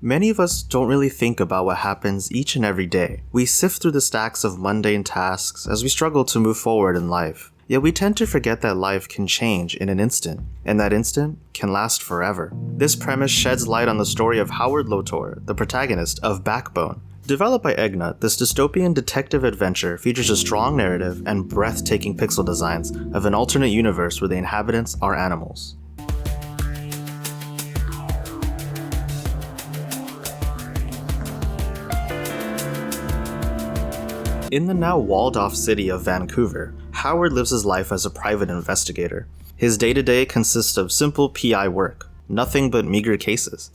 Many of us don't really think about what happens each and every day. We sift through the stacks of mundane tasks as we struggle to move forward in life. Yet we tend to forget that life can change in an instant, and that instant can last forever. This premise sheds light on the story of Howard Lotor, the protagonist of Backbone. Developed by Egna, this dystopian detective adventure features a strong narrative and breathtaking pixel designs of an alternate universe where the inhabitants are animals. In the now walled-off city of Vancouver, Howard lives his life as a private investigator. His day-to-day consists of simple PI work, nothing but meager cases.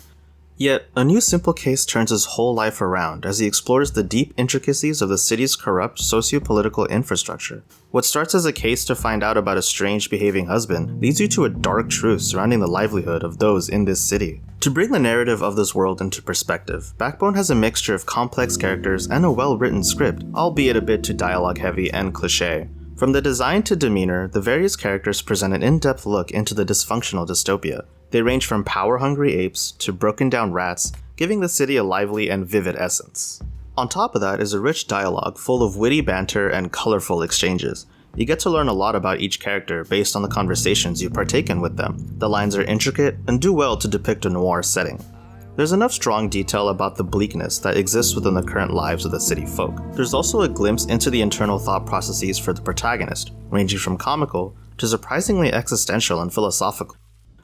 Yet, a new simple case turns his whole life around as he explores the deep intricacies of the city's corrupt socio-political infrastructure. What starts as a case to find out about a strange behaving husband leads you to a dark truth surrounding the livelihood of those in this city. To bring the narrative of this world into perspective, Backbone has a mixture of complex characters and a well-written script, albeit a bit too dialogue-heavy and cliché. From the design to demeanor, the various characters present an in-depth look into the dysfunctional dystopia. They range from power-hungry apes to broken-down rats, giving the city a lively and vivid essence. On top of that is a rich dialogue full of witty banter and colorful exchanges. You get to learn a lot about each character based on the conversations you've partaken with them. The lines are intricate and do well to depict a noir setting. There's enough strong detail about the bleakness that exists within the current lives of the city folk. There's also a glimpse into the internal thought processes for the protagonist, ranging from comical to surprisingly existential and philosophical.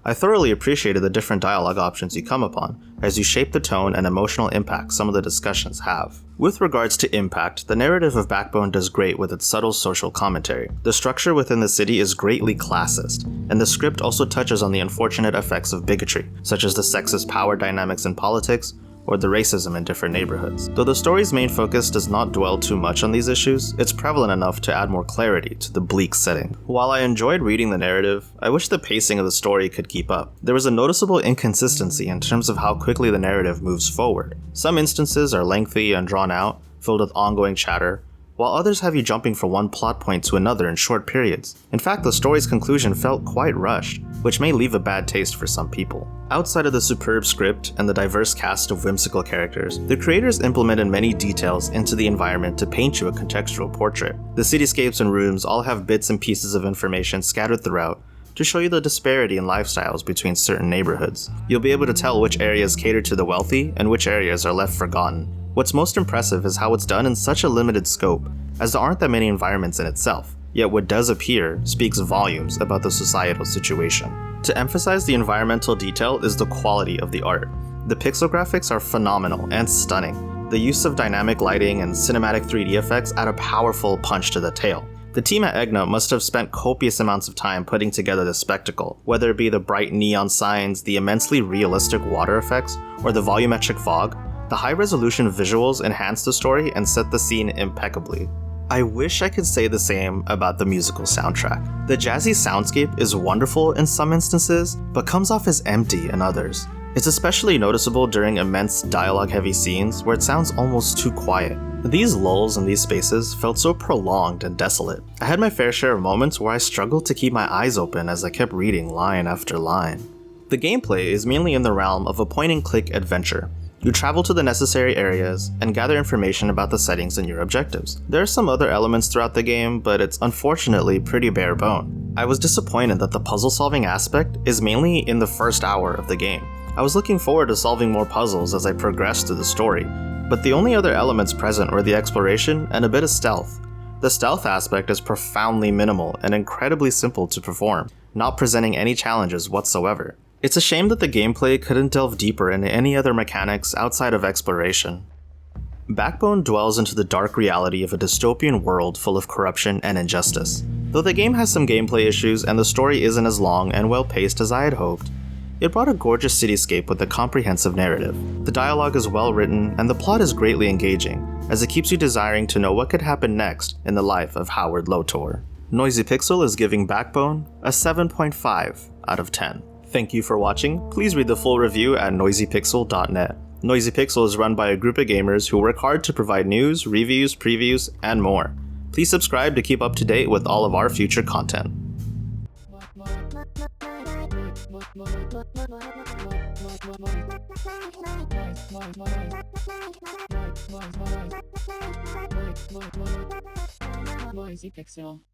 I thoroughly appreciated the different dialogue options you come upon, as you shape the tone and emotional impact some of the discussions have. With regards to impact, the narrative of Backbone does great with its subtle social commentary. The structure within the city is greatly classist, and the script also touches on the unfortunate effects of bigotry, such as the sexist power dynamics in politics, or the racism in different neighborhoods. Though the story's main focus does not dwell too much on these issues, it's prevalent enough to add more clarity to the bleak setting. While I enjoyed reading the narrative, I wish the pacing of the story could keep up. There was a noticeable inconsistency in terms of how quickly the narrative moves forward. Some instances are lengthy and drawn out, filled with ongoing chatter, while others have you jumping from one plot point to another in short periods. In fact, the story's conclusion felt quite rushed, which may leave a bad taste for some people. Outside of the superb script and the diverse cast of whimsical characters, the creators implemented many details into the environment to paint you a contextual portrait. The cityscapes and rooms all have bits and pieces of information scattered throughout to show you the disparity in lifestyles between certain neighborhoods. You'll be able to tell which areas cater to the wealthy and which areas are left forgotten. What's most impressive is how it's done in such a limited scope, as there aren't that many environments in itself, yet what does appear speaks volumes about the societal situation. To emphasize the environmental detail is the quality of the art. The pixel graphics are phenomenal and stunning. The use of dynamic lighting and cinematic 3D effects add a powerful punch to the tale. The team at Egna must have spent copious amounts of time putting together this spectacle, whether it be the bright neon signs, the immensely realistic water effects, or the volumetric fog. The high-resolution visuals enhance the story and set the scene impeccably. I wish I could say the same about the musical soundtrack. The jazzy soundscape is wonderful in some instances, but comes off as empty in others. It's especially noticeable during immense dialogue-heavy scenes where it sounds almost too quiet. These lulls in these spaces felt so prolonged and desolate. I had my fair share of moments where I struggled to keep my eyes open as I kept reading line after line. The gameplay is mainly in the realm of a point-and-click adventure. You travel to the necessary areas and gather information about the settings and your objectives. There are some other elements throughout the game, but it's unfortunately pretty bare bone. I was disappointed that the puzzle-solving aspect is mainly in the first hour of the game. I was looking forward to solving more puzzles as I progressed through the story, but the only other elements present were the exploration and a bit of stealth. The stealth aspect is profoundly minimal and incredibly simple to perform, not presenting any challenges whatsoever. It's a shame that the gameplay couldn't delve deeper into any other mechanics outside of exploration. Backbone dwells into the dark reality of a dystopian world full of corruption and injustice. Though the game has some gameplay issues and the story isn't as long and well-paced as I had hoped, it brought a gorgeous cityscape with a comprehensive narrative. The dialogue is well written and the plot is greatly engaging, as it keeps you desiring to know what could happen next in the life of Howard Lotor. Noisy Pixel is giving Backbone a 7.5 out of 10. Thank you for watching. Please read the full review at noisypixel.net. Noisy Pixel is run by a group of gamers who work hard to provide news, reviews, previews, and more. Please subscribe to keep up to date with all of our future content. Noisy Pixel.